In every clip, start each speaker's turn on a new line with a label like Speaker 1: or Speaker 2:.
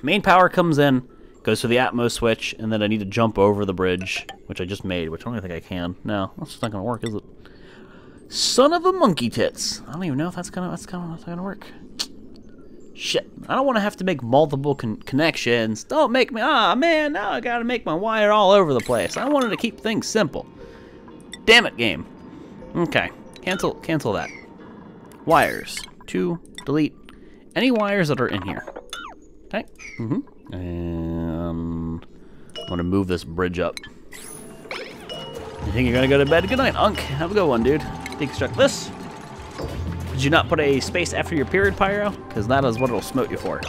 Speaker 1: Main power comes in, goes to the Atmos switch, and then I need to jump over the bridge, which I just made, which I don't even think I can. No, that's just not gonna work, is it? Son of a monkey tits! I don't even know if that's gonna work. Shit! I don't want to have to make multiple connections. Don't make me. Ah, man! Now I gotta make my wire all over the place. I wanted to keep things simple. Damn it, game. Okay, cancel that. Wires. 2. Delete any wires that are in here. Okay. And I'm gonna move this bridge up. You think you're gonna go to bed? Good night, Unk. Have a good one, dude. Deconstruct this. Did you not put a space after your period, Pyro? Because that is what it'll smote you for.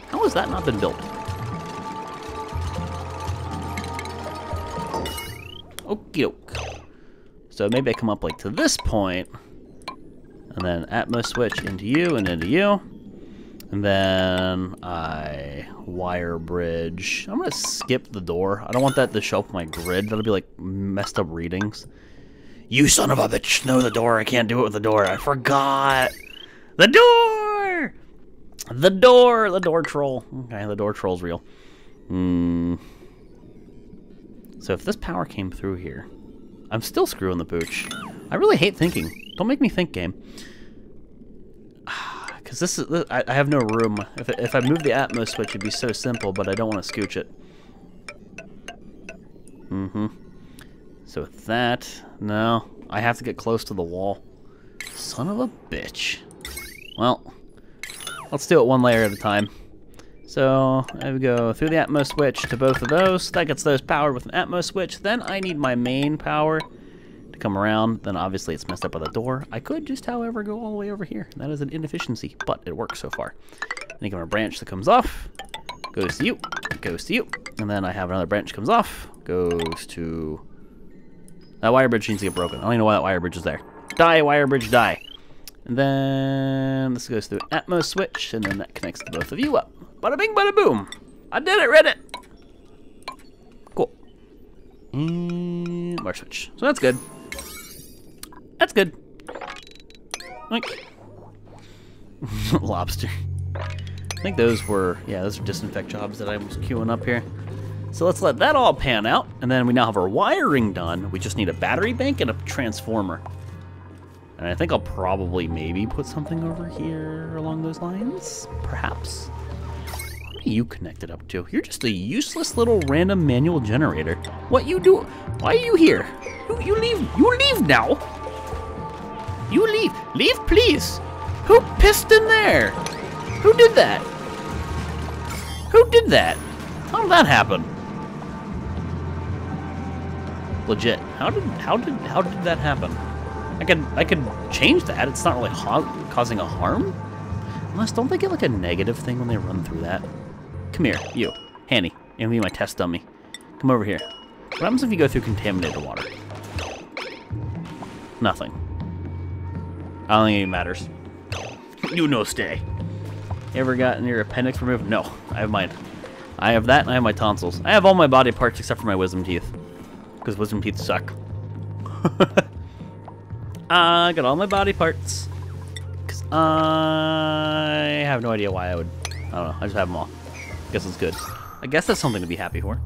Speaker 1: How has that not been built? Okie doke. So maybe I come up like to this point, and then Atmos switch into you and into you. And then I wire bridge. I'm gonna skip the door. I don't want that to show up my grid. That'll be like messed up readings. You son of a bitch! No, the door. I can't do it with the door. I forgot. The door! The door! The door troll. Okay, the door troll's real. So if this power came through here, I'm still screwing the pooch. I really hate thinking. Don't make me think, game. Because this is, I have no room. If I move the Atmos switch, it'd be so simple, but I don't want to scooch it. So with that, no, I have to get close to the wall. Son of a bitch. Well, let's do it one layer at a time. So I would go through the Atmos switch to both of those. That gets those powered with an Atmos switch. Then I need my main power to come around. Then obviously it's messed up by the door. I could just, however, go all the way over here. That is an inefficiency, but it works so far. Then you have a branch that comes off, goes to you, goes to you, and then I have another branch comes off, goes to... That wire bridge needs to get broken. I don't even know why that wire bridge is there. Die, wire bridge, die. And then this goes through Atmos switch, and then that connects to both of you up. Bada bing, bada boom. I did it, Reddit. Cool. And wire switch. So that's good. That's good. Like lobster. I think those were, yeah, those are disinfect jobs that I was queuing up here. So let's let that all pan out, and then we now have our wiring done. We just need a battery bank and a transformer. And I think I'll probably maybe put something over here along those lines, perhaps. What are you connected up to? You're just a useless little random manual generator. What you do? Why are you here? You leave. You leave now. You leave. Leave, please. Who pissed in there? Who did that? Who did that? How did that happen? Legit. How did that happen? I could change that. It's not really causing a harm. Unless, don't they get like a negative thing when they run through that? Come here, you, Hanny. You're gonna be my test dummy. Come over here. What happens if you go through contaminated water? Nothing. I don't think it matters. You no stay. You ever gotten your appendix removed? No, I have mine. I have that, and I have my tonsils. I have all my body parts except for my wisdom teeth. Because wisdom teeth suck. I got all my body parts. Because I have no idea why I would. I don't know. I just have them all. Guess it's good. I guess that's something to be happy for.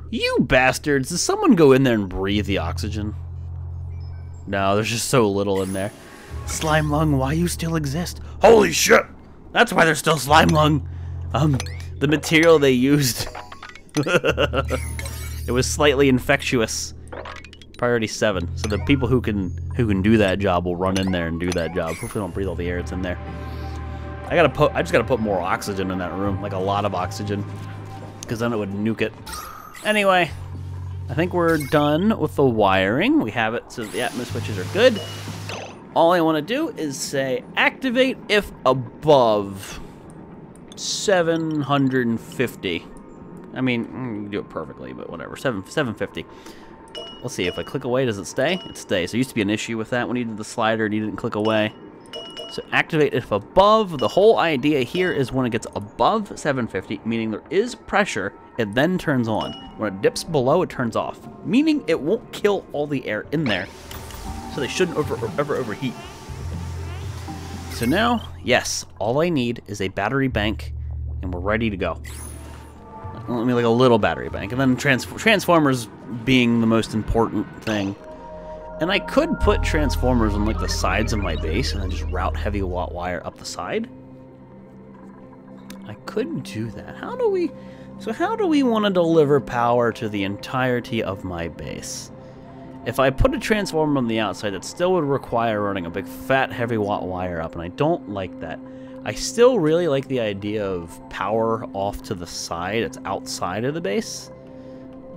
Speaker 1: You bastards. Does someone go in there and breathe the oxygen? No, there's just so little in there. Slime lung, why you still exist? Holy shit! That's why there's still slime lung. The material they used. It was slightly infectious. Priority 7. So the people who can do that job will run in there and do that job. Hopefully don't breathe all the air that's in there. I just gotta put more oxygen in that room, like a lot of oxygen, because then it would nuke it. Anyway, I think we're done with the wiring. We have it so the Atmos switches are good. All I want to do is say activate if above 750. I mean, you do it perfectly, but whatever. 750. Let's see, if I click away, does it stay? It stays. There used to be an issue with that when you did the slider and you didn't click away. So activate if above. The whole idea here is when it gets above 750, meaning there is pressure, it then turns on. When it dips below, it turns off, meaning it won't kill all the air in there. So so they shouldn't ever overheat. So now, yes, all I need is a battery bank, and we're ready to go. I mean, like a little battery bank, and then transformers being the most important thing. And I could put transformers on like the sides of my base, and then just route heavy watt wire up the side. I could do that. How do we want to deliver power to the entirety of my base? If I put a transformer on the outside, it still would require running a big fat heavy watt wire up, and I don't like that. I still really like the idea of power off to the side. It's outside of the base,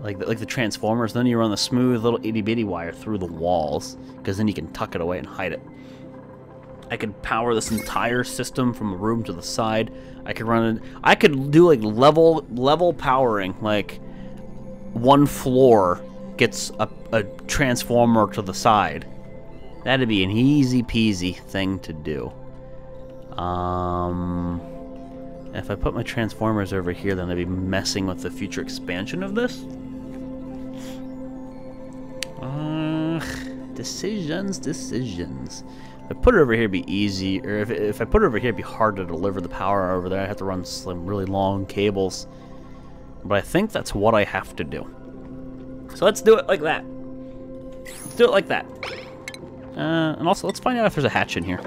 Speaker 1: like the transformers. Then you run the smooth little itty bitty wire through the walls, because then you can tuck it away and hide it. I could power this entire system from a room to the side. I could run it. I could do like level powering, like one floor gets a transformer to the side. That'd be an easy peasy thing to do. If I put my transformers over here, then I'd be messing with the future expansion of this. Decisions. If I put it over here, it'd be easy. Or if I put it over here, it'd be hard to deliver the power over there. I have to run some really long cables. But I think that's what I have to do. So let's do it like that. Let's do it like that. And also, let's find out if there's a hatch in here.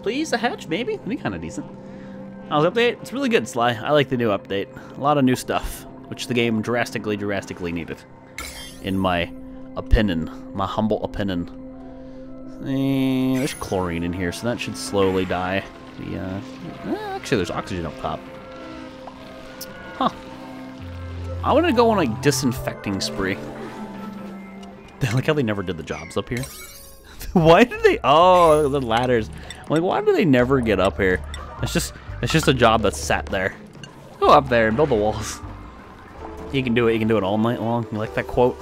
Speaker 1: Please, a hatch, maybe? That'd be kind of decent. How's the update? It's really good, Sly. I like the new update. A lot of new stuff, which the game drastically needed. In my opinion. My humble opinion. There's chlorine in here, so that should slowly die. Actually, there's oxygen up top. Huh. I want to go on a disinfecting spree. I like how they never did the jobs up here. Why did they? Oh, the ladders. I'm like, why do they never get up here? It's just a job that's sat there. Go up there and build the walls. You can do it. You can do it all night long. You like that quote?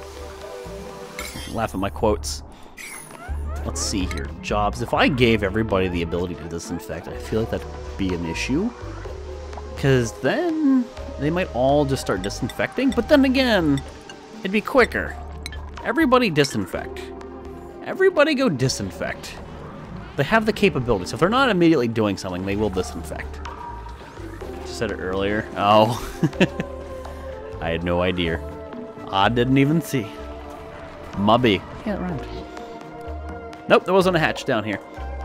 Speaker 1: Laugh at my quotes. Let's see here. Jobs. If I gave everybody the ability to disinfect, I feel like that'd be an issue. Because then they might all just start disinfecting. But then again, it'd be quicker. Everybody disinfect. Everybody go disinfect. They have the capability. So if they're not immediately doing something, they will disinfect. Just said it earlier. Oh. I had no idea. I didn't even see. Mubby. Yeah, right. Nope, there wasn't a hatch down here.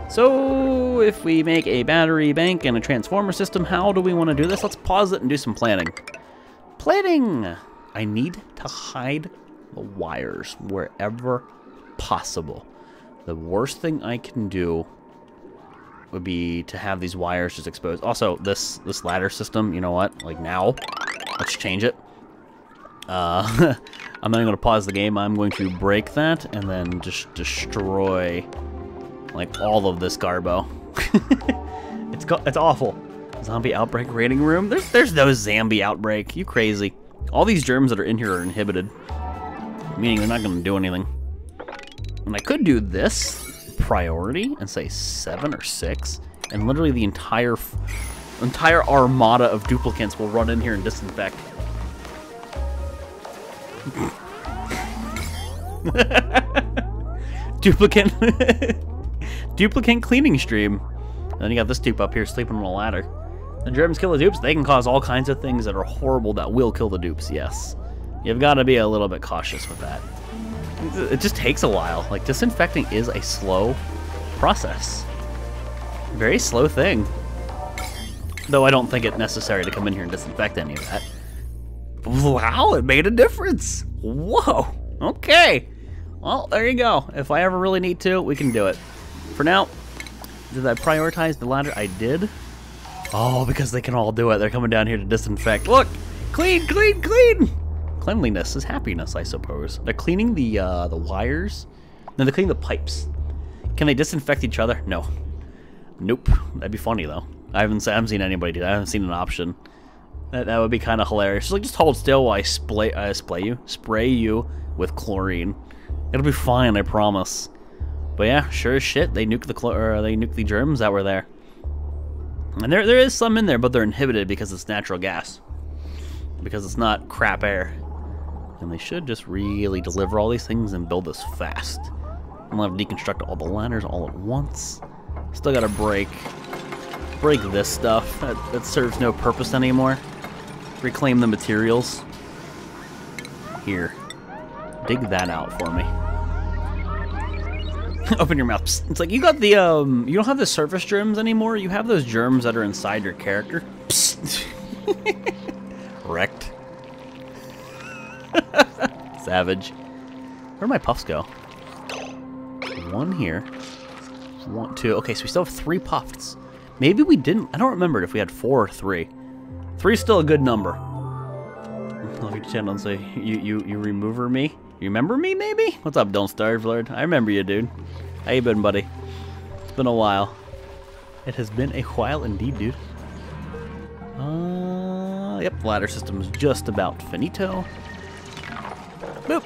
Speaker 1: So if we make a battery bank and a transformer system, how do we want to do this? Let's pause it and do some planning. Planning! I need to hide the wires wherever possible. The worst thing I can do would be to have these wires just exposed. Also, this ladder system, you know what? Like now, let's change it. I'm not going to pause the game. I'm going to break that and then just destroy like all of this garbo. It's awful. Zombie outbreak rating room. There's no zombie outbreak. You crazy? All these germs that are in here are inhibited, meaning they're not going to do anything. And I could do this priority and say 7 or 6, and literally the entire armada of duplicants will run in here and disinfect. Duplicant cleaning stream. And then you got this dupe up here sleeping on a ladder. The germs kill the dupes. They can cause all kinds of things that are horrible that will kill the dupes, yes. You've got to be a little bit cautious with that. It just takes a while. Like, disinfecting is a slow process. Very slow thing. Though I don't think it's necessary to come in here and disinfect any of that. Wow, it made a difference. Whoa. Okay. Well, there you go. If I ever really need to, we can do it. For now, did I prioritize the ladder? I did. Oh, because they can all do it. They're coming down here to disinfect. Look! Clean, clean, clean! Cleanliness is happiness, I suppose. They're cleaning the wires. No, they're cleaning the pipes. Can they disinfect each other? No. Nope. That'd be funny, though. I haven't seen anybody do that. I haven't seen an option. That would be kind of hilarious. Just hold still while I spray you with chlorine. It'll be fine, I promise. But yeah, sure as shit, they nuke the germs that were there. And there is some in there, but they're inhibited because it's natural gas. Because it's not crap air. And they should just really deliver all these things and build this fast. I'm gonna have to deconstruct all the ladders all at once. Still gotta break this stuff. That serves no purpose anymore. Reclaim the materials. Here. Dig that out for me. Open your mouth. Psst. It's like you got the, you don't have the surface germs anymore. You have those germs that are inside your character. Psst. Wrecked. Savage. Where'd my puffs go? One here. One, two. Okay, so we still have 3 puffs. Maybe we didn't. I don't remember if we had 4 or 3. 3's still a good number. Let me channel and say, you remover me? You remember me, maybe? What's up, Don't Starve Lord? I remember you, dude. How you been, buddy? It's been a while. It has been a while indeed, dude. Yep, ladder system is just about finito. Boop.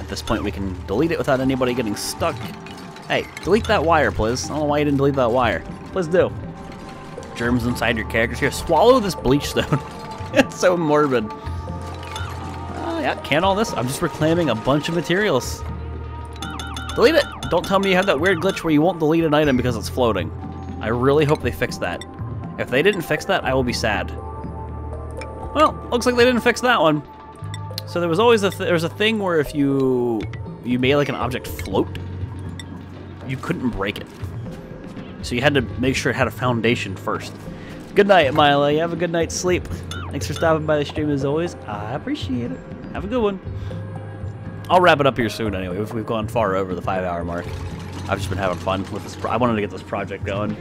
Speaker 1: At this point, we can delete it without anybody getting stuck. Hey, delete that wire, please. I don't know why you didn't delete that wire. Please do. Germs inside your characters. Here, swallow this bleach stone. It's so morbid. Yeah, can all this? I'm just reclaiming a bunch of materials. Delete it! Don't tell me you have that weird glitch where you won't delete an item because it's floating. I really hope they fix that. If they didn't fix that, I will be sad. Well, looks like they didn't fix that one. So there was always there was a thing where if you made like an object float, you couldn't break it. So you had to make sure it had a foundation first. Good night, Mila. You have a good night's sleep. Thanks for stopping by the stream as always. I appreciate it. Have a good one. I'll wrap it up here soon anyway. We've gone far over the 5-hour mark. I've just been having fun with this. I wanted to get this project going.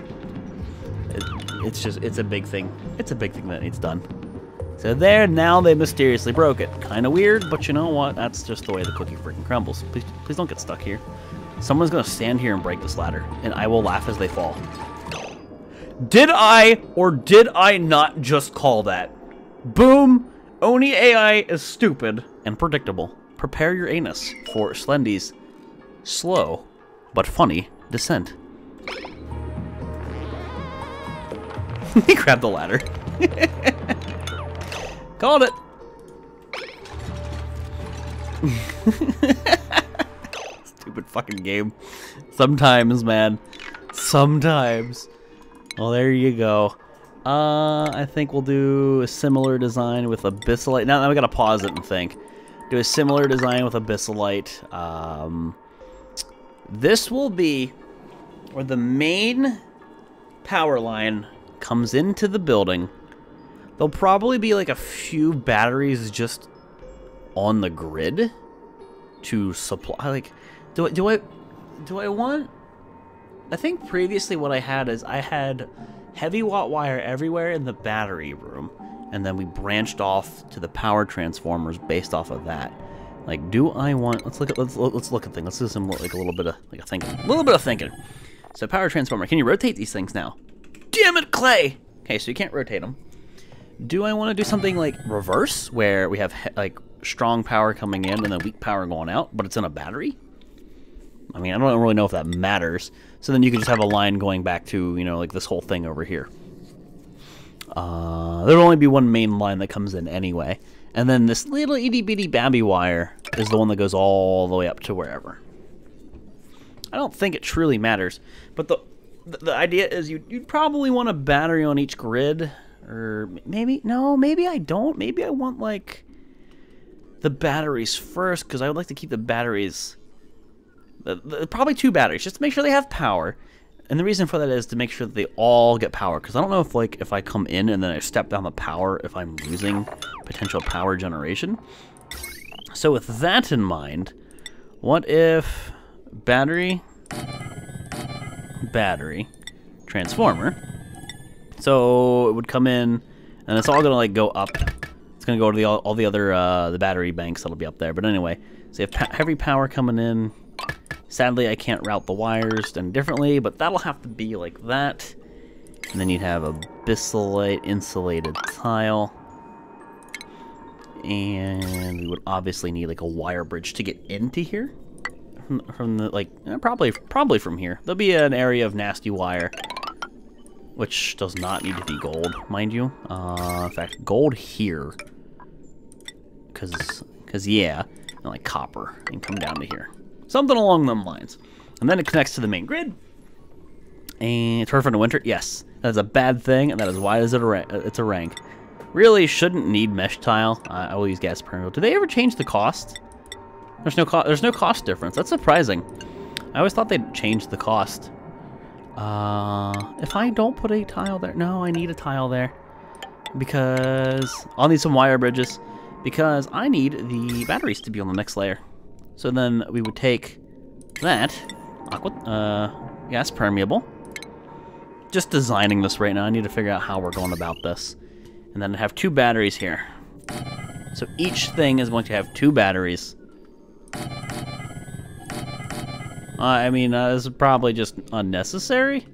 Speaker 1: It's a big thing. It's a big thing that needs done. So there, now they mysteriously broke it. Kind of weird, but you know what? That's just the way the cookie freaking crumbles. Please don't get stuck here. Someone's gonna stand here and break this ladder, and I will laugh as they fall. Did I or did I not just call that? Boom! Oni AI is stupid and predictable. Prepare your anus for Slendy's slow but funny descent. He grabbed the ladder. Called it. Stupid fucking game. Sometimes, man. Sometimes. Well, there you go. I think we'll do a similar design with Abyssalite. Now we gotta pause it and think. Do a similar design with Abyssalite. This will be where the main power line comes into the building. There'll probably be like a few batteries just on the grid to supply. Like, do I want? I think previously what I had is I had heavy watt wire everywhere in the battery room, and then we branched off to the power transformers based off of that. Like, do I want? Let's look at things. Let's do some like a little bit of thinking. So power transformer, can you rotate these things now? Damn it, Klei! Okay, so you can't rotate them. Do I want to do something like reverse, where we have like strong power coming in and then weak power going out, but it's in a battery? I mean, I don't really know if that matters. So then you could just have a line going back to, you know, like this whole thing over here. There'll only be one main line that comes in anyway. And then this little itty-bitty babby wire is the one that goes all the way up to wherever. I don't think it truly matters. But the idea is you'd probably want a battery on each grid. Or maybe, no, maybe I don't. Maybe I want, like, the batteries first, because I would like to keep the batteries... probably 2 batteries, just to make sure they have power. And the reason for that is to make sure that they all get power, because I don't know if, like, if I come in and then I step down the power, if I'm losing potential power generation. So with that in mind, what if battery, transformer. So it would come in, and it's all gonna like go up. It's gonna go to all the other the battery banks that'll be up there. But anyway, so you have heavy power coming in. Sadly, I can't route the wires any differently, but that'll have to be like that. And then you'd have a Abyssalite insulated tile. And we would obviously need like a wire bridge to get into here. From the, like, probably from here. There'll be an area of nasty wire, which does not need to be gold, mind you. In fact, gold here. Cause yeah, and like copper, and come down to here. Something along them lines. And then it connects to the main grid. And turf in the winter, yes, that is a bad thing, and that is why it's a rank. Really shouldn't need mesh tile. I will use gas permeable. Do they ever change the cost? There's no cost difference. That's surprising. I always thought they'd change the cost. If I don't put a tile there, no, I need a tile there because I'll need some wire bridges because I need the batteries to be on the next layer. So then we would take that gas permeable. Just designing this right now. I need to figure out how we're going about this. And then have 2 batteries here. So each thing is going to have 2 batteries. I mean, this is probably just unnecessary.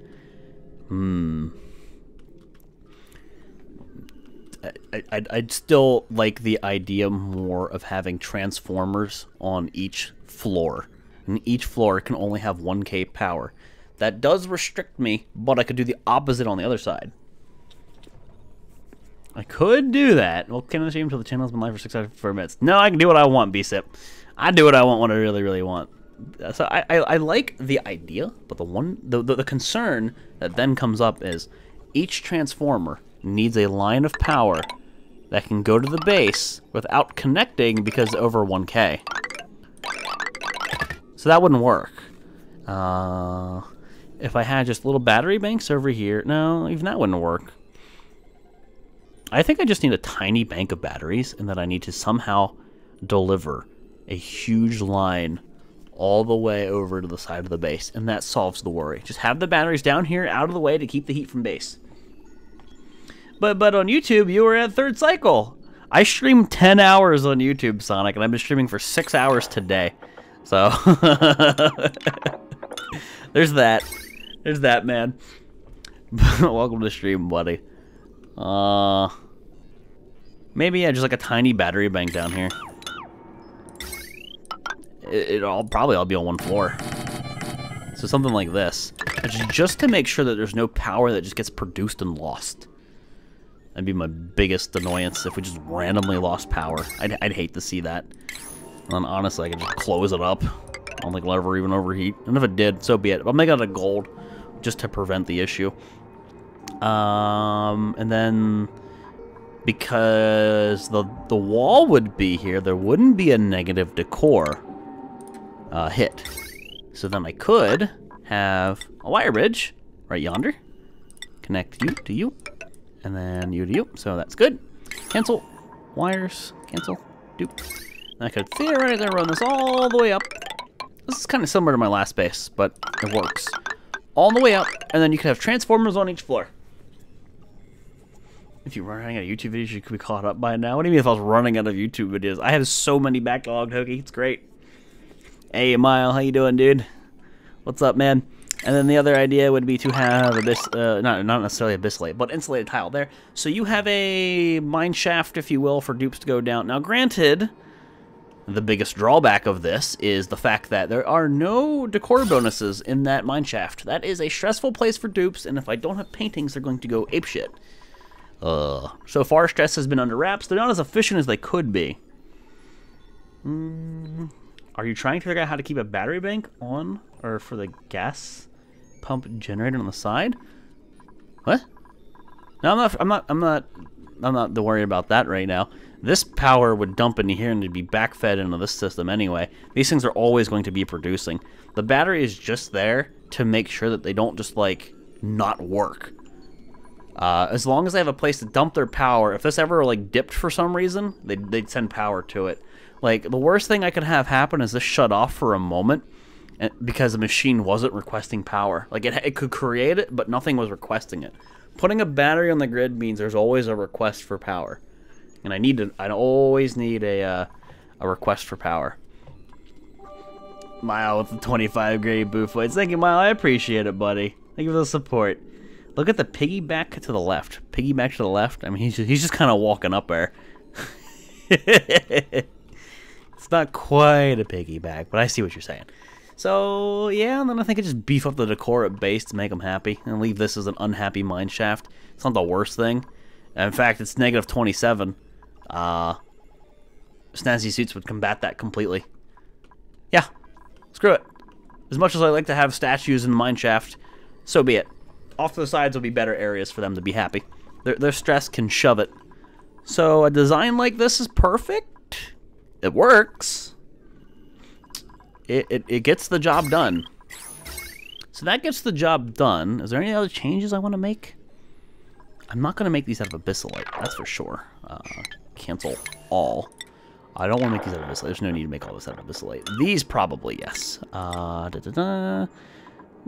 Speaker 1: I'd still like the idea more of having transformers on each floor. And each floor can only have 1K power. That does restrict me, but I could do the opposite on the other side. I could do that. Well, can I stream until the channel has been live for 6 hours for minutes? No, I can do what I want, BSIP. I do what I want, what I really, really want. So I like the idea, but the concern that then comes up is each transformer needs a line of power that can go to the base without connecting because over 1K. So that wouldn't work. If I had just little battery banks over here, no, even that wouldn't work. I think I just need a tiny bank of batteries and that I need to somehow deliver a huge line all the way over to the side of the base, and that solves the worry. Just have the batteries down here out of the way to keep the heat from base. But on YouTube, you were at 3rd cycle. I streamed 10 hours on YouTube, Sonic, and I've been streaming for 6 hours today. So, there's that. There's that, man. Welcome to the stream, buddy. Maybe, yeah, just like a tiny battery bank down here. It'll probably all be on one floor. So something like this. Just to make sure that there's no power that just gets produced and lost. That'd be my biggest annoyance if we just randomly lost power. I'd hate to see that. And honestly, I could just close it up. I don't think it'll ever even overheat. And if it did, so be it. I'll make it out of gold just to prevent the issue. And then because the wall would be here, there wouldn't be a negative decor hit. So then I could have a wire bridge right yonder. Connect you to you. And then you to you. So that's good. Cancel. Wires. Cancel. Doop. And I could theoretically run this all the way up. This is kind of similar to my last base, but it works. All the way up, and then you could have transformers on each floor. If you were running out of YouTube videos, you could be caught up by now. What do you mean if I was running out of YouTube videos? I have so many backlogged, Hookie. It's great. Hey, Mile, how you doing, dude? What's up, man? And then the other idea would be to have a not necessarily a bislate, but insulated tile there. So you have a mine shaft, if you will, for dupes to go down. Now, granted, the biggest drawback of this is the fact that there are no decor bonuses in that mine shaft. That is a stressful place for dupes, and if I don't have paintings, they're going to go apeshit. So far, stress has been under wraps. They're not as efficient as they could be. Are you trying to figure out how to keep a battery bank on, or for the gas pump generator on the side? What? No, I'm not worried about that right now. This power would dump into here and it'd be backfed into this system anyway. These things are always going to be producing. The battery is just there to make sure that they don't just, like, not work. As long as they have a place to dump their power, if this ever, like, dipped for some reason, they'd send power to it. Like, the worst thing I could have happen is this shut off for a moment because the machine wasn't requesting power. Like, it could create it, but nothing was requesting it. Putting a battery on the grid means there's always a request for power. And I always need a request for power. Mile with the 25 grade boo fights. Thank you, Mile. I appreciate it, buddy. Thank you for the support. Look at the piggyback to the left. Piggyback to the left. I mean, he's just kind of walking up there. It's not quite a piggyback, but I see what you're saying. So, yeah, and then I think I just beef up the decor at base to make them happy and leave this as an unhappy mine shaft. It's not the worst thing. In fact, it's negative 27. Snazzy suits would combat that completely. Yeah, screw it. As much as I like to have statues in the mine shaft, so be it. Off to the sides will be better areas for them to be happy. Their stress can shove it. So a design like this is perfect. It works. It gets the job done. So that gets the job done. Is there any other changes I want to make? I'm not going to make these out of abyssalite, that's for sure. Cancel all. I don't want to make these out of abyssalite. There's no need to make all this out of abyssalite. These probably, yes.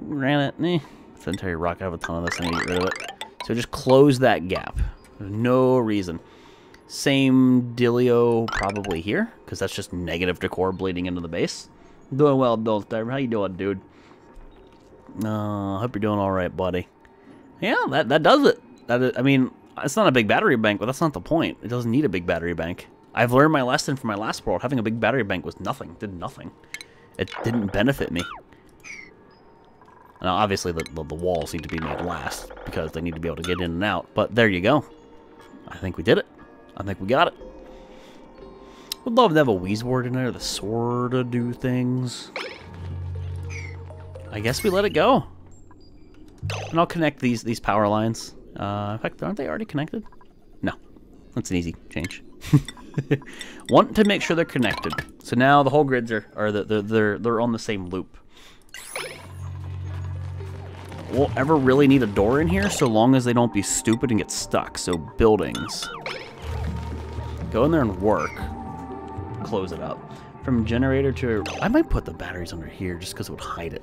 Speaker 1: Granite, sedentary rock, I have a ton of this, I need to get rid of it. So just close that gap. There's no reason. Same dealio probably here, because that's just negative decor bleeding into the base. Doing well, Dolster. How you doing, dude? Hope you're doing all right, buddy. Yeah, that does it. I mean, it's not a big battery bank, but that's not the point. It doesn't need a big battery bank. I've learned my lesson from my last world. Having a big battery bank was nothing. Did nothing. It didn't benefit me. Now, obviously, the walls need to be made last because they need to be able to get in and out. But there you go. I think we did it. I think we got it. Would love to have a Wheezeward in there to sort of do things. I guess we let it go. And I'll connect these power lines. In fact, aren't they already connected? No. That's an easy change. Want to make sure they're connected. So now the whole grids they're on the same loop. Won't ever really need a door in here so long as they don't be stupid and get stuck. So buildings. Go in there and work. Close it up. From generator to... I might put the batteries under here just because it would hide it.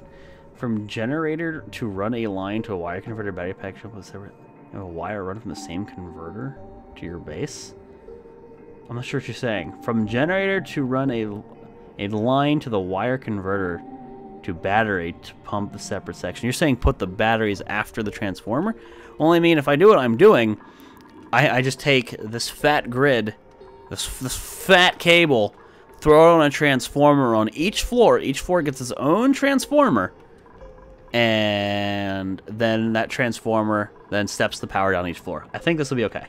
Speaker 1: From generator to run a line to a wire converter battery pack with separate... a wire run from the same converter to your base? I'm not sure what you're saying. From generator to run a line to the wire converter to battery to pump the separate section. You're saying put the batteries after the transformer? Well, I mean, if I do what I'm doing, I just take this fat grid, this fat cable, throw it on a transformer on each floor. Each floor gets its own transformer. And then that transformer then steps the power down each floor. I think this will be okay.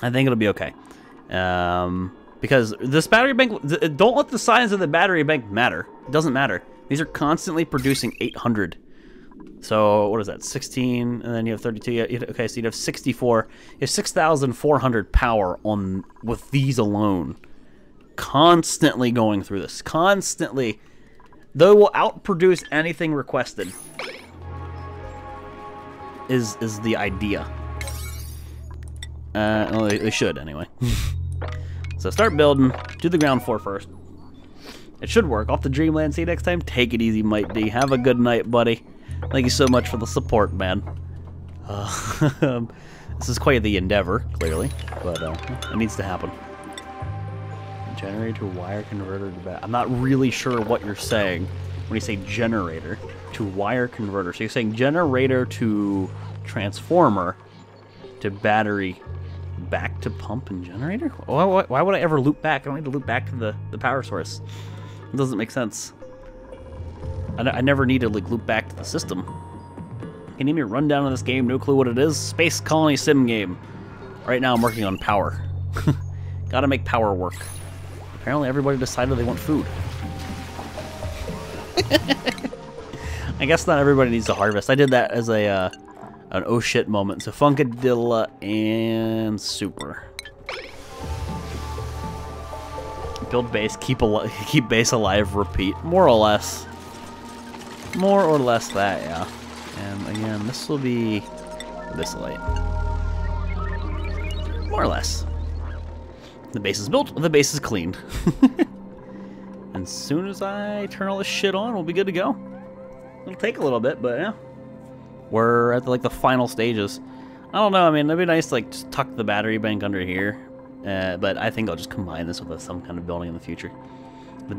Speaker 1: I think it'll be okay. Because this battery bank, don't let the size of the battery bank matter. It doesn't matter. These are constantly producing 800. So what is that? 16, and then you have 32. Okay, so you'd have 64. You have 6,400 power on with these alone. Constantly going through this. Constantly. They will outproduce anything requested. Is the idea. Well, they should anyway. So start building. Do the ground floor first. It should work. Off the Dreamland. See you next time. Take it easy, Might D. Have a good night, buddy. Thank you so much for the support, man. This is quite the endeavor, clearly, but it needs to happen. Generator to wire converter to battery. I'm not really sure what you're saying when you say generator to wire converter. So you're saying generator to transformer to battery back to pump and generator? Why would I ever loop back? I don't need to loop back to the power source. It doesn't make sense. I never need to like loop back to the system. Can you give me a rundown of this game? No clue what it is. Space Colony Sim game. Right now I'm working on power. Gotta make power work. Apparently everybody decided they want food. I guess not everybody needs to harvest. I did that as an oh shit moment. So Funkadilla and Super. Build base, keep base alive, repeat. More or less. More or less that, yeah. And again, this will be abyssalite. More or less. The base is built, the base is cleaned. And as soon as I turn all this shit on, we'll be good to go. It'll take a little bit, but yeah. We're at the final stages. I don't know, I mean, it'd be nice to like just tuck the battery bank under here. But I think I'll just combine this with some kind of building in the future. The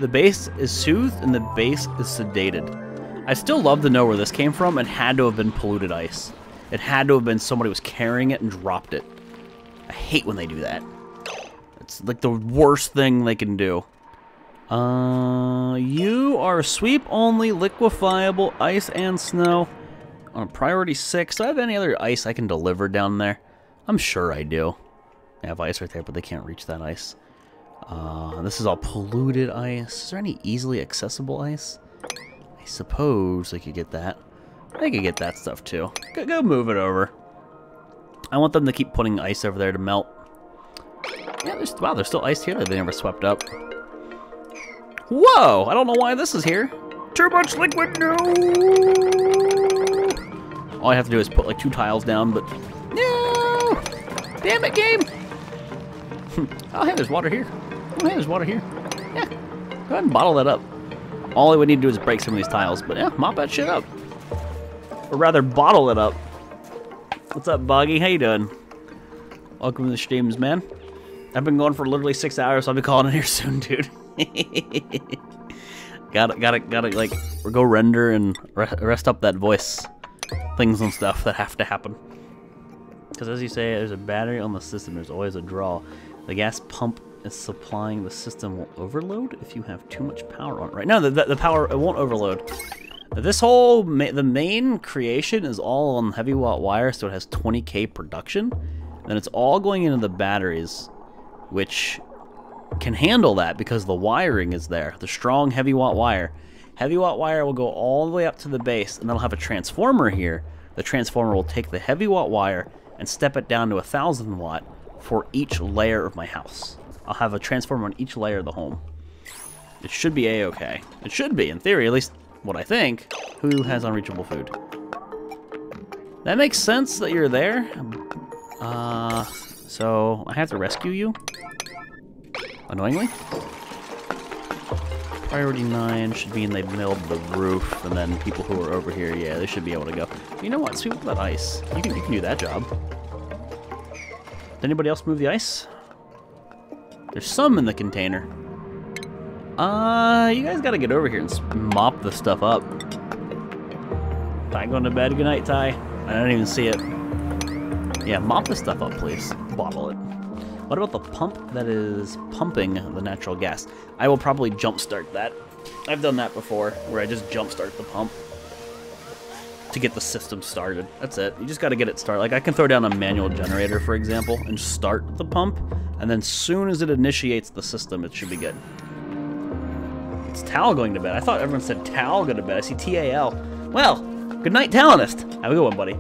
Speaker 1: base is soothed and the base is sedated. I still love to know where this came from. It had to have been polluted ice. It had to have been somebody was carrying it and dropped it. I hate when they do that. It's like the worst thing they can do. You are sweep only, liquefiable, ice and snow. On priority 6. Do I have any other ice I can deliver down there? I'm sure I do. I have ice right there, but they can't reach that ice. This is all polluted ice. Is there any easily accessible ice? suppose I could get that. I could get that stuff too. Go move it over. I want them to keep putting ice over there to melt. Yeah, wow, there's still ice here that they never swept up. Whoa! I don't know why this is here. Too much liquid, no! All I have to do is put like 2 tiles down, but no! Damn it, game! Oh, hey, there's water here. Oh, hey, there's water here. Yeah, go ahead and bottle that up. All I would need to do is break some of these tiles, but yeah, mop that shit up. Or rather, bottle it up. What's up, Boggy? How you doing? Welcome to the streams, man. I've been going for literally 6 hours, so I'll be calling in here soon, dude. gotta, like, go render and rest up that voice. Things and stuff that have to happen. Because as you say, there's a battery on the system. There's always a draw. The gas pump is supplying the system will overload if you have too much power on it. Right now, the power, it won't overload. This whole, the main creation is all on heavy watt wire, so it has 20K production. And it's all going into the batteries, which can handle that because the wiring is there. The strong heavy watt wire. Heavy watt wire will go all the way up to the base, and that'll have a transformer here. The transformer will take the heavy watt wire and step it down to 1000 watt for each layer of my house. I'll have a transformer on each layer of the home. It should be a-okay. It should be, in theory, at least what I think. Who has unreachable food? That makes sense that you're there. So I have to rescue you? Annoyingly? Priority 9 should be in the middle of the roof, and then people who are over here, yeah, they should be able to go. You know what? Sweep up that ice. You can do that job. Did anybody else move the ice? There's some in the container. You guys gotta get over here and mop this stuff up. Ty going to bed. Good night, Ty. I didn't even see it. Yeah, mop this stuff up, please. Bottle it. What about the pump that is pumping the natural gas? I will probably jumpstart that. I've done that before, where I just jumpstart the pump to get the system started. That's it. You just got to get it started. Like, I can throw down a manual generator, for example, and start the pump, and then as soon as it initiates the system, it should be good. It's Tal going to bed. I thought everyone said Tal go to bed. I see T-A-L. Well, good night, Talonist. Have a good one, buddy.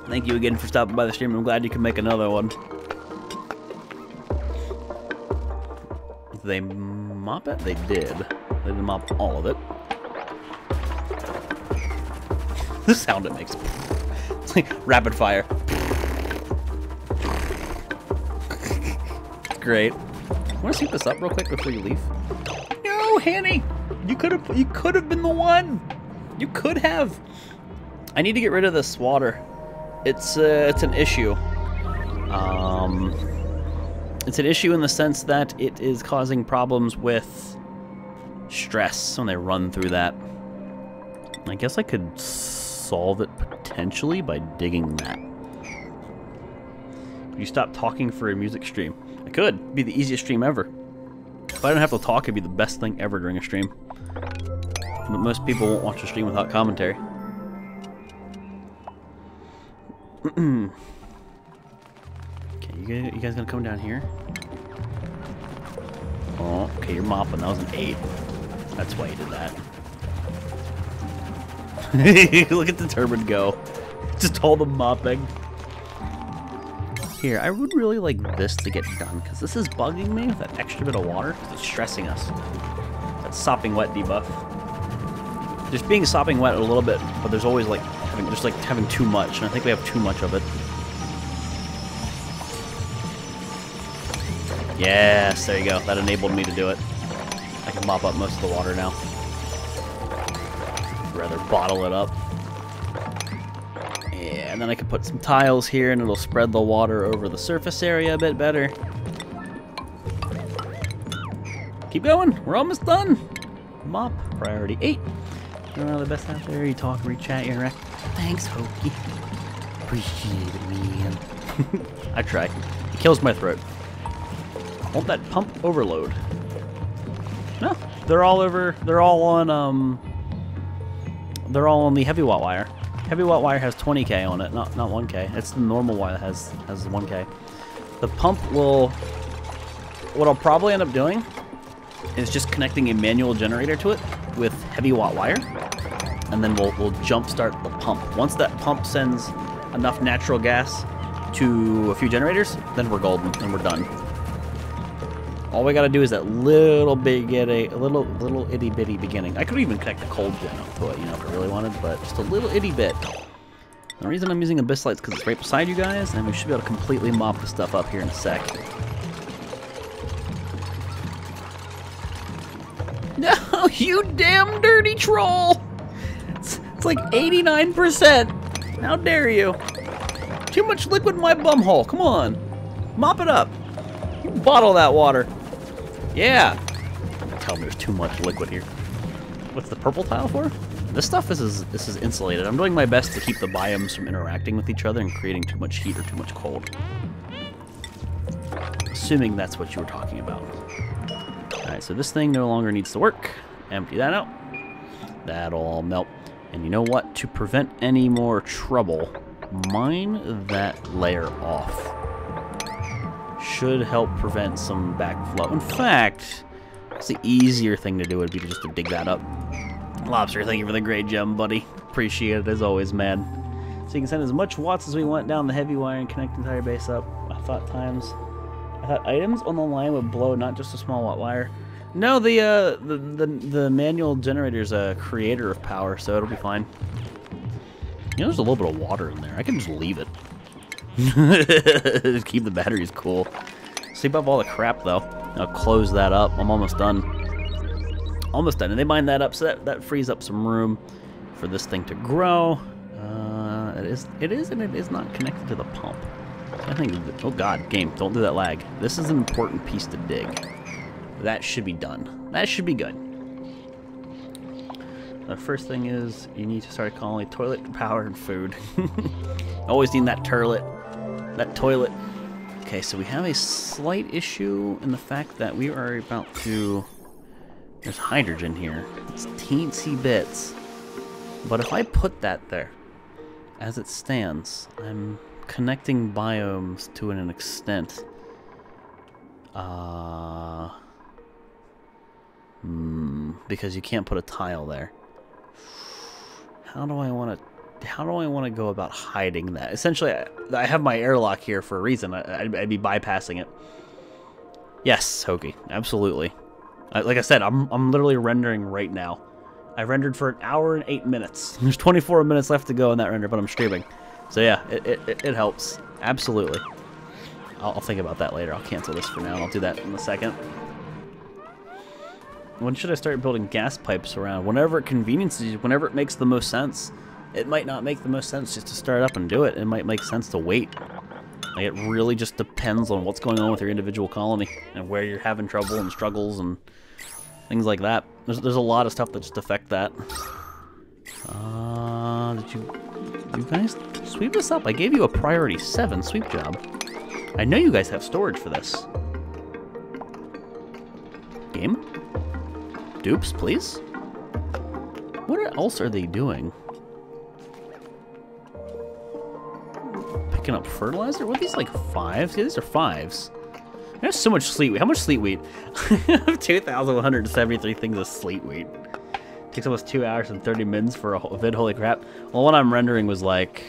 Speaker 1: Thank you again for stopping by the stream. I'm glad you can make another one. Did they mop it? They did. They didn't mop all of it. The sound it makes. It's like rapid fire. Great. Want to sweep this up real quick before you leave? No, Hanny! You could have been the one! You could have! I need to get rid of this water. It's an issue. It's an issue in the sense that it is causing problems with stress when they run through that. I guess I could solve it potentially by digging that. Could you stop talking for a music stream? I could. It'd be the easiest stream ever. If I don't have to talk, it'd be the best thing ever during a stream. But most people won't watch a stream without commentary. Okay, you guys gonna come down here? Oh, okay, you're mopping. That was an 8. That's why you did that. Look at the turbine go. Just all the mopping. Here, I would really like this to get done, because this is bugging me with that extra bit of water, because it's stressing us. That sopping wet debuff. Just being sopping wet a little bit, but there's always like having too much, and I think we have too much of it. Yes, there you go. That enabled me to do it. I can mop up most of the water now. I'd rather bottle it up. Yeah, and then I can put some tiles here, and it'll spread the water over the surface area a bit better. Keep going. We're almost done. Mop. Priority 8. You're one of the best out there. You talk, read chat, you interact. Thanks, Hokey. Appreciate it, man. I try. It kills my throat. Won't that pump overload? No, they're all over. They're all on the heavy watt wire. Heavy watt wire has 20K on it, not 1K. It's the normal wire that has 1K. The pump will. What I'll probably end up doing is just connecting a manual generator to it with heavy watt wire, and then we'll jump start the pump. Once that pump sends enough natural gas to a few generators, then we're golden and we're done. All we gotta do is that little itty bitty beginning. I could even connect the cold gen up to it, you know, if I really wanted, but just a little itty bit. The reason I'm using Abyss Lights is because it's right beside you guys, and we should be able to completely mop the stuff up here in a sec. No, you damn dirty troll! It's like 89%. How dare you? Too much liquid in my bumhole. Come on. Mop it up. Bottle that water. Yeah. Tell me there's too much liquid here. What's the purple tile for? This stuff is insulated. I'm doing my best to keep the biomes from interacting with each other and creating too much heat or too much cold. Assuming that's what you were talking about. Alright, so this thing no longer needs to work. Empty that out. That'll all melt. And you know what? To prevent any more trouble, mine that layer off. Should help prevent some backflow. In fact, it's the easier thing to do would be just to dig that up. Lobster, thank you for the great gem, buddy. Appreciate it as always, man. So you can send as much watts as we want down the heavy wire and connect the entire base up. I thought items on the line would blow, not just a small watt wire. No, the manual generator's a creator of power, so it'll be fine. You know, there's a little bit of water in there. I can just leave it. Just keep the batteries cool. Sweep up all the crap, though. I'll close that up. I'm almost done. Almost done. And they mine that up, so that frees up some room for this thing to grow. It is and it is not connected to the pump. I think, oh god, game, don't do that lag. This is an important piece to dig. That should be done. That should be good. The first thing is you need to start calling toilet, power, and food. Always need that turlet, that toilet. Okay, so we have a slight issue in the fact that we are about to... There's hydrogen here. It's teensy bits. But if I put that there, as it stands, I'm connecting biomes to an extent. Because you can't put a tile there. How do I want to go about hiding that? Essentially, I have my airlock here for a reason. I'd be bypassing it. Yes, Hokie, absolutely. Like I said, I'm literally rendering right now. I rendered for 1 hour and 8 minutes. There's 24 minutes left to go in that render, but I'm streaming. So yeah, it helps. Absolutely. I'll think about that later. I'll cancel this for now. I'll do that in a second. When should I start building gas pipes around? Whenever it conveniences you, whenever it makes the most sense. It might not make the most sense just to start up and do it. It might make sense to wait. Like, it really just depends on what's going on with your individual colony and where you're having trouble and struggles and things like that. There's a lot of stuff that just affect that. Did you guys sweep this up? I gave you a priority 7 sweep job. I know you guys have storage for this. Game? Dupes, please? What else are they doing? Picking up fertilizer? What are these, like 5s? Yeah, these are 5s. There's so much sleet wheat. How much sleet wheat? I have 2,173 things of sleet wheat. Takes almost 2 hours and 30 minutes for a vid, holy crap. Well, what I'm rendering was like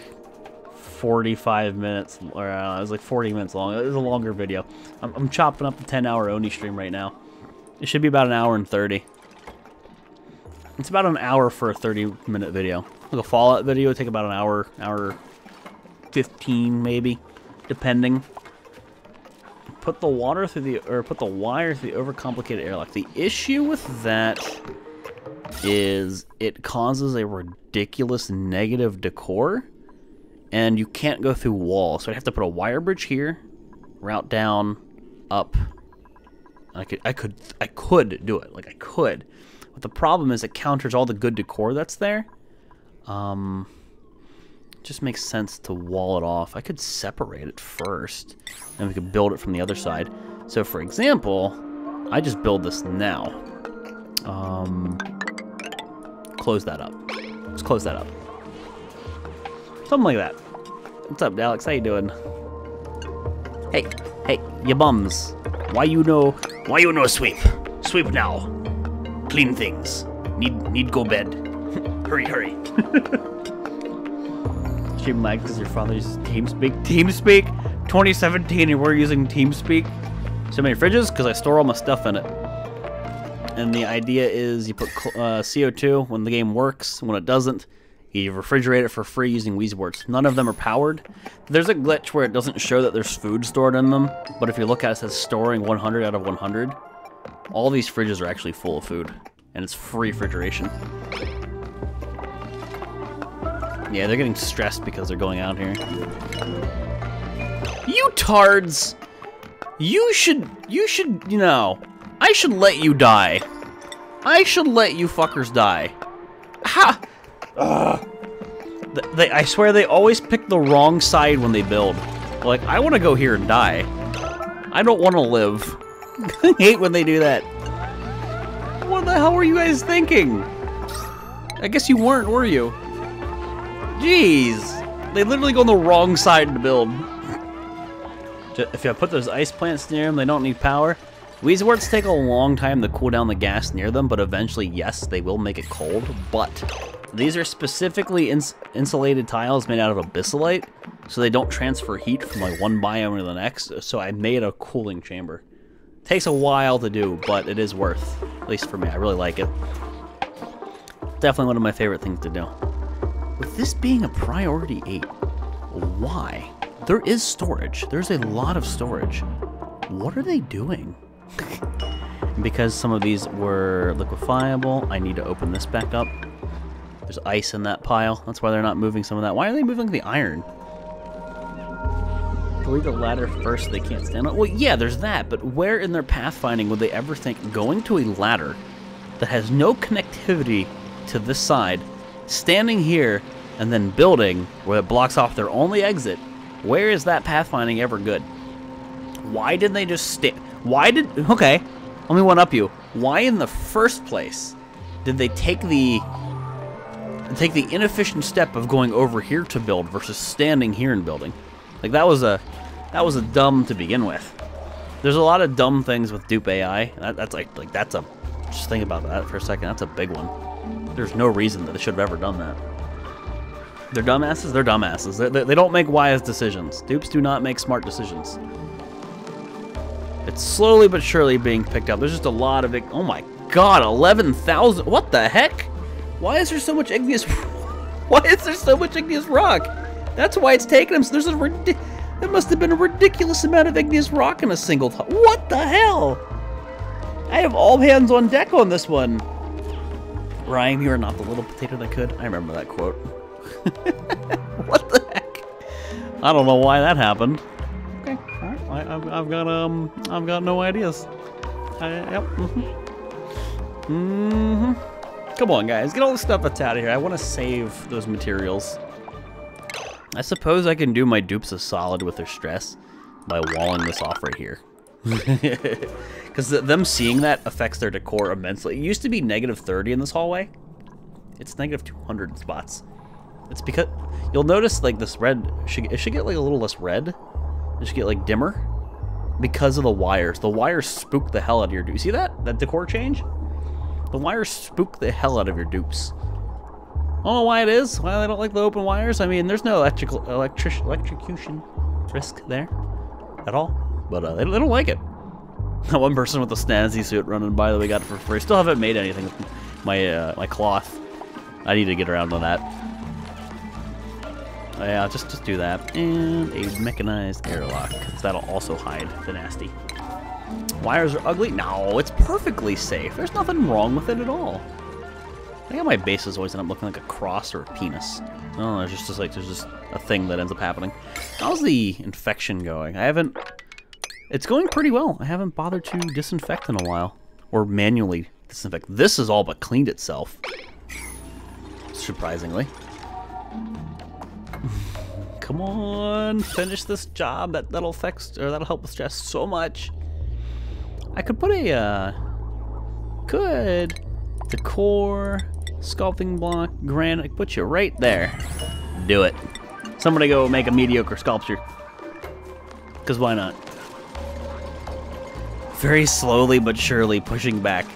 Speaker 1: 45 minutes, or it was like 40 minutes long. It was a longer video. I'm chopping up the 10-hour Oni stream right now. It should be about 1 hour and 30. It's about an hour for a 30-minute video. Like a Fallout video would take about an hour 15 maybe, depending. Put the water through the, or put the wire through the overcomplicated airlock. The issue with that is it causes a ridiculous negative decor, and you can't go through walls. So I have to put a wire bridge here, route down, up. I could do it. Like I could. But the problem is it counters all the good decor that's there. It just makes sense to wall it off. I could separate it first, and we could build it from the other side. So for example, I just build this now. Close that up. Let's close that up. Something like that. What's up, Alex? How you doing? Hey, you bums. Why you no sweep? Sweep now. Clean things. Need go bed. Hurry, hurry. She Mike, because your father uses TeamSpeak. TeamSpeak? 2017 and we're using TeamSpeak. So many fridges? Because I store all my stuff in it. And the idea is you put CO2 when the game works. When it doesn't, you refrigerate it for free using Weezeworts. None of them are powered. There's a glitch where it doesn't show that there's food stored in them. But if you look at it, it says storing 100 out of 100. All these fridges are actually full of food. And it's free refrigeration. Yeah, they're getting stressed because they're going out here. You tards! You should, you know, I should let you die. I should let you fuckers die. Ha! I swear they always pick the wrong side when they build. Like, I want to go here and die. I don't want to live. I hate when they do that. What the hell were you guys thinking? I guess you weren't, were you? Jeez. They literally go on the wrong side to build. If you put those ice plants near them, they don't need power. Weezeworts take a long time to cool down the gas near them, but eventually, yes, they will make it cold. But these are specifically insulated tiles made out of abyssalite, so they don't transfer heat from like one biome to the next. So I made a cooling chamber. Takes a while to do, but it is worth, at least for me. I really like it. Definitely one of my favorite things to do. With this being a priority 8, why? There is storage. There's a lot of storage. What are they doing? Because some of these were liquefiable, I need to open this back up. There's ice in that pile. That's why they're not moving some of that. Why are they moving the iron? Delete the ladder first, they can't stand on. Well, yeah, there's that, but where in their pathfinding would they ever think going to a ladder that has no connectivity to this side, standing here, and then building where it blocks off their only exit? Where is that pathfinding ever good? Why didn't they just stay? Okay, let me one up you. Why in the first place did they take the inefficient step of going over here to build versus standing here and building? Like that was a dumb to begin with. There's a lot of dumb things with dupe AI. That's like that's a, just think about that for a second. That's a big one. There's no reason that they should have ever done that. They're dumbasses. They're dumbasses. They don't make wise decisions. Dupes do not make smart decisions. It's slowly but surely being picked up. There's just a lot of it. Oh my god, 11,000. What the heck? Why is there so much igneous? Why is there so much igneous rock? That's why it's taking them. So there's there must have been a ridiculous amount of igneous rock in a single time. What the hell? I have all hands on deck on this one. Ryan, you are not the little potato that could. I remember that quote. What the heck? I don't know why that happened. Okay, all right. I've got no ideas. Yep. Come on, guys, get all the stuff that's out of here. I want to save those materials. I suppose I can do my dupes a solid with their stress by walling this off right here. Because them seeing that affects their decor immensely. It used to be -30 in this hallway. It's -200 in spots. It's because you'll notice like this red it should get like a little less red. It should get like dimmer because of the wires. The wires spook the hell out of your dupes. You see that? That decor change? The wires spook the hell out of your dupes. I don't know why it is. Why they don't like the open wires. I mean, there's no electrocution risk there at all. But they don't like it. That one person with the snazzy suit running by that we got for free. Still haven't made anything with my my cloth. I need to get around to that. Yeah, just do that. And a mechanized airlock, because that'll also hide the nasty. Wires are ugly? No, it's perfectly safe. There's nothing wrong with it at all. I think my bases always end up looking like a cross or a penis. Oh, there's just like there's just a thing that ends up happening. How's the infection going? It's going pretty well. I haven't bothered to disinfect in a while. Or manually disinfect. This has all but cleaned itself. Surprisingly. Come on, finish this job. That'll help with stress so much. I could put a decor, sculpting block, granite. Put you right there. Do it. Somebody go make a mediocre sculpture. Cause why not? Very slowly but surely pushing back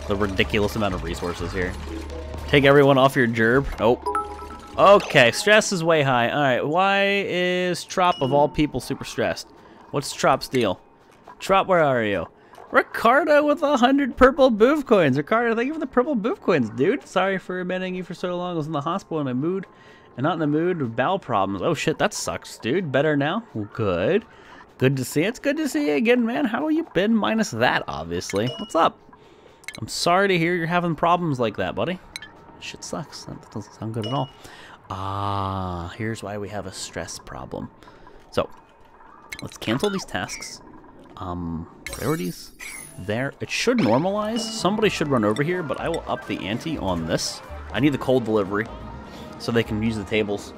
Speaker 1: the ridiculous amount of resources here. Take everyone off your gerb. Nope. Okay, stress is way high. Alright, why is Trop of all people super stressed? What's Trop's deal? Trop, where are you? Ricardo with 100 purple boof coins. Ricardo, thank you for the purple boof coins, dude. Sorry for abandoning you for so long. I was in the hospital in a mood, and not in a mood with bowel problems. Oh shit, that sucks, dude. Better now? Well, good. Good to see you. It's good to see you again, man. How have you been? Minus that, obviously. What's up? I'm sorry to hear you're having problems like that, buddy. Shit sucks. That doesn't sound good at all. Ah, here's why we have a stress problem. So, let's cancel these tasks. Priorities. There. It should normalize. Somebody should run over here, but I will up the ante on this. I need the cold delivery so they can use the tables.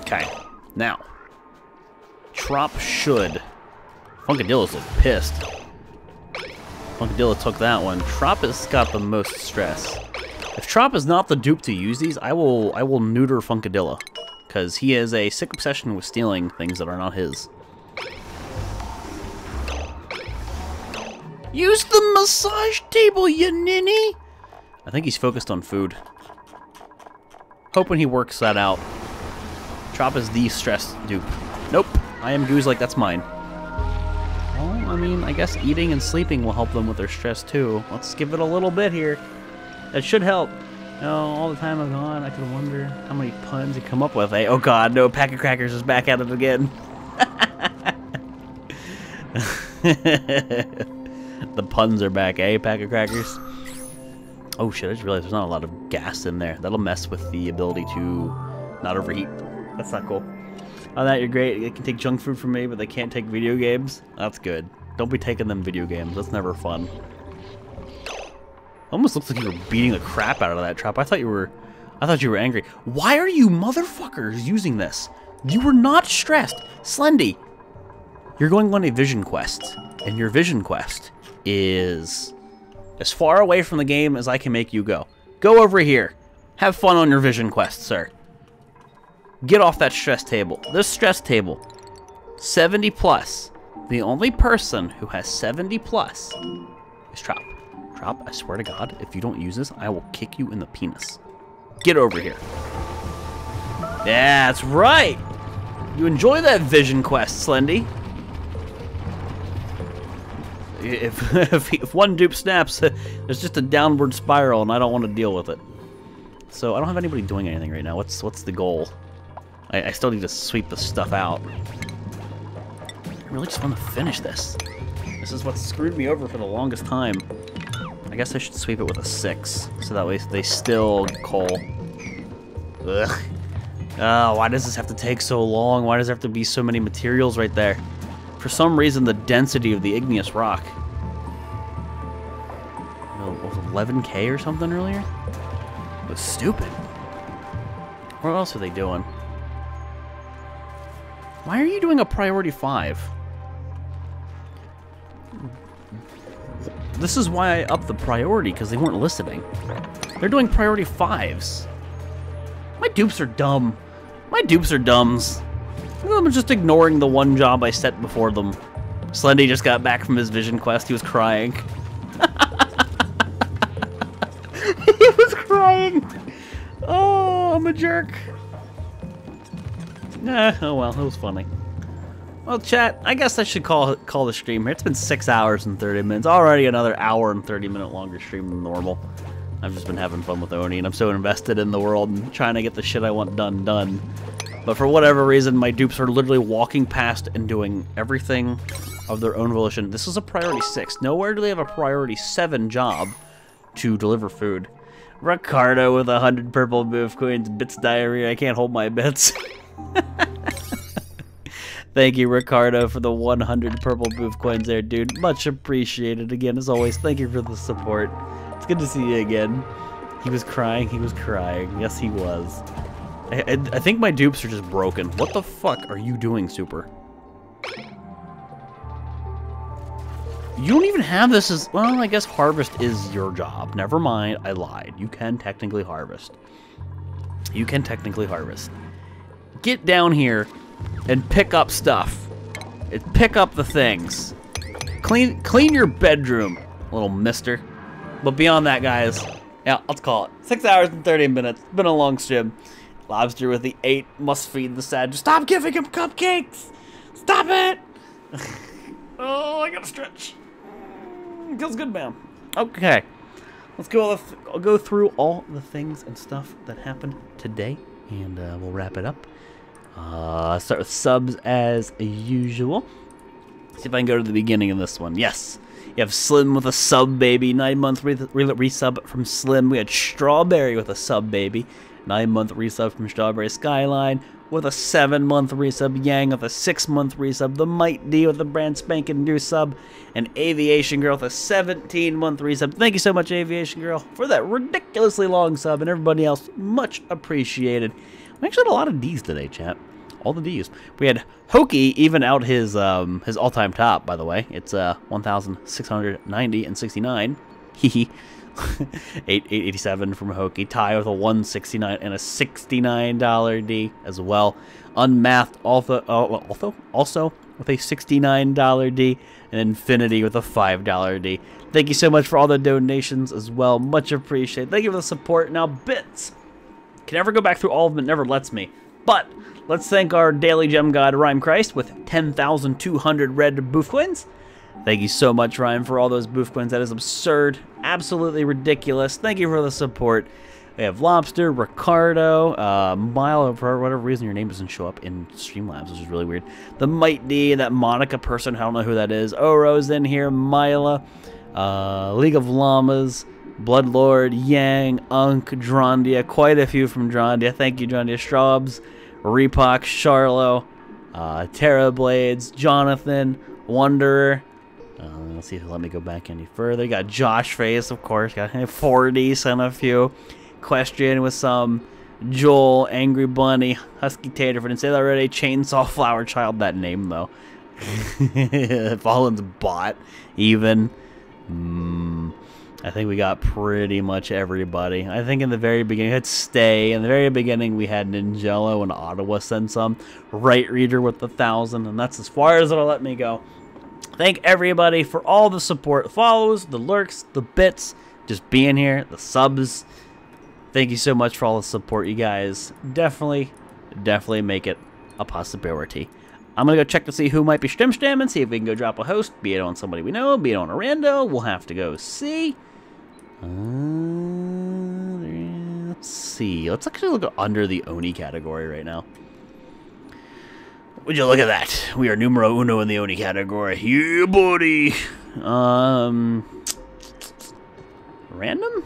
Speaker 1: Okay. Now, Trop should. Funkadillo's look pissed. Funkadillo took that one. Trop has got the most stress. If Trop is not the dupe to use these, I will neuter Funkadillo, because he has a sick obsession with stealing things that are not his. Use the massage table, you ninny! I think he's focused on food. Hoping he works that out. Trop is the stressed dupe. Nope. I am Goose like that's mine. Well, I mean, I guess eating and sleeping will help them with their stress too. Let's give it a little bit here. That should help. You know, all the time I've gone, I could wonder how many puns you come up with. Hey, oh god, no, Pack of Crackers is back at it again. The puns are back, eh, Pack of Crackers? Oh shit, I just realized there's not a lot of gas in there. That'll mess with the ability to not overheat. That's not cool. Oh, that, you're great. They can take junk food from me, but they can't take video games. That's good. Don't be taking them video games. That's never fun. Almost looks like you were beating the crap out of that Trop. I thought you were angry. Why are you motherfuckers using this? You were not stressed. Slendy, you're going on a vision quest, and your vision quest is as far away from the game as I can make you go. Go over here. Have fun on your vision quest, sir. Get off that stress table. This stress table, 70 plus. The only person who has 70 plus is Trop. Trop, I swear to God, if you don't use this, I will kick you in the penis. Get over here. That's right. You enjoy that vision quest, Slendy. If one dupe snaps, there's just a downward spiral, and I don't want to deal with it. So I don't have anybody doing anything right now. What's the goal? I still need to sweep the stuff out. I really just want to finish this. This is what screwed me over for the longest time. I guess I should sweep it with a 6, so that way they still coal. Ugh. Oh, why does this have to take so long? Why does there have to be so many materials right there? For some reason, the density of the igneous rock. Was 11K or something earlier? It was stupid. What else are they doing? Why are you doing a priority 5? This is why I upped the priority, because they weren't listening. They're doing priority 5s. My dupes are dumb. My dupes are dumbs. I'm just ignoring the one job I set before them. Slendy just got back from his vision quest. He was crying. He was crying. Oh, I'm a jerk. Oh well, it was funny. Well, chat, I guess I should call the stream here. It's been 6 hours and 30 minutes. Already another hour and 30-minute longer stream than normal. I've just been having fun with Oni, and I'm so invested in the world and trying to get the shit I want done. But for whatever reason, my dupes are literally walking past and doing everything of their own volition. This is a priority 6. Nowhere do they have a priority 7 job to deliver food. Ricardo with 100 purple boof coins, bits diarrhea. I can't hold my bits. Thank you, Ricardo, for the 100 purple boof coins there, dude. Much appreciated. Again, as always, thank you for the support. It's good to see you again. He was crying. He was crying. Yes, he was. I think my dupes are just broken. What the fuck are you doing, Super? You don't even have this as... Well, I guess harvest is your job. Never mind. I lied. You can technically harvest. You can technically harvest. Get down here and pick up stuff. Pick up the things. Clean your bedroom, little mister. But beyond that, guys, yeah, let's call it 6 hours and 30 minutes. It's been a long stream. Lobster with the 8 must feed the sad. Just stop giving him cupcakes. Stop it. Oh, I gotta stretch. Feels good, man. Okay, let's go. I'll go through all the things and stuff that happened today, and we'll wrap it up. Start with subs as usual. See if I can go to the beginning of this one. Yes. You have Slim with a sub baby, 9-month resub from Slim. We had Strawberry with a sub baby, 9-month resub from Strawberry Skyline. With a 7-month resub, Yang with a 6-month resub, the Might D with a brand spanking new sub, and Aviation Girl with a 17-month resub. Thank you so much, Aviation Girl, for that ridiculously long sub, and everybody else, much appreciated. We actually had a lot of Ds today, chat. All the Ds. We had Hokey even out his all-time top, by the way. It's 1,690 and 69. Hehe. 887 from Hokey. Ty with a 169 and a $69 D as well. Unmathed also with a $69 D, and Infinity with a $5 D. Thank you so much for all the donations as well. Much appreciated. Thank you for the support. Now, bits. Can never go back through all of them. It never lets me. But let's thank our daily gem god, Rhyme Christ, with 10,200 red boof coins. Thank you so much, Ryan, for all those boof coins. That is absurd. Absolutely ridiculous. Thank you for the support. We have Lobster, Ricardo, Mile, for whatever reason your name doesn't show up in Streamlabs, which is really weird. The Might D, that Monica person, I don't know who that is. Oro's in here, Mila, League of Llamas, Bloodlord, Yang, Unk, Drondia, quite a few from Drondia. Thank you, Drondia. Straubs, Repoc, Charlo, Terra Blades, Jonathan, Wanderer. Let's see if he'll let me go back any further. Got Josh Face, of course. Got 40, sent a few. Question with some. Joel, Angry Bunny, Husky Tater, if I didn't say that already. Chainsaw Flower Child, that name, though. Fallen's bot, even. I think we got pretty much everybody. I think in the very beginning, we had Stay. In the very beginning, we had Ninjello and Ottawa send some. Right Reader with 1,000, and that's as far as it'll let me go. Thank everybody for all the support, the follows, the lurks, the bits, just being here, the subs. Thank you so much for all the support, you guys. Definitely make it a possibility. I'm going to go check to see who might be and see if we can go drop a host, be it on somebody we know, be it on a rando. We'll have to go see. Let's see. Let's actually look under the Oni category right now. Would you look at that? We are numero uno in the Oni category. Yeah, buddy. Random?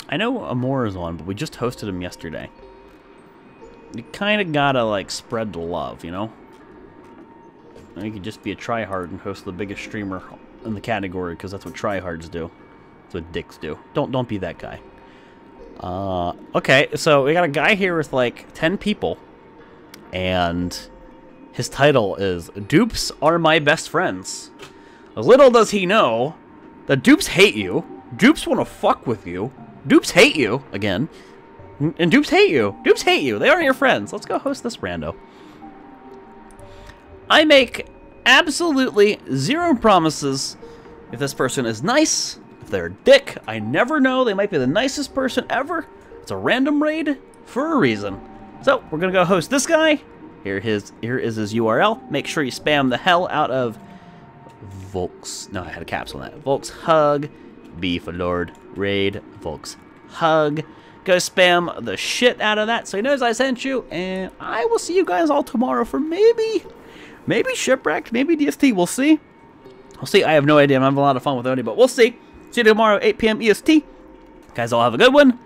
Speaker 1: I know Amor is on, but we just hosted him yesterday. You kind of gotta, like, spread the love, you know? You could just be a tryhard and host the biggest streamer in the category, because that's what tryhards do. That's what dicks do. Don't be that guy. Okay, so we got a guy here with, like, 10 people. And his title is Dupes Are My Best Friends. Little does he know that dupes hate you. Dupes want to fuck with you. Dupes hate you, again. And dupes hate you. Dupes hate you. They aren't your friends. Let's go host this rando. I make absolutely zero promises if this person is nice, if they're a dick. I never know. They might be the nicest person ever. It's a random raid for a reason. So, we're going to go host this guy. Here is his URL. Make sure you spam the hell out of Volx. No, I had a caps on that. Volx Hug. B for Lord. Raid. Volx Hug. Go spam the shit out of that so he knows I sent you. And I will see you guys all tomorrow for maybe Shipwrecked, maybe DST. We'll see. We'll see. I have no idea. I'm having a lot of fun with Oni, but we'll see. See you tomorrow, 8 p.m. EST. Guys, all have a good one.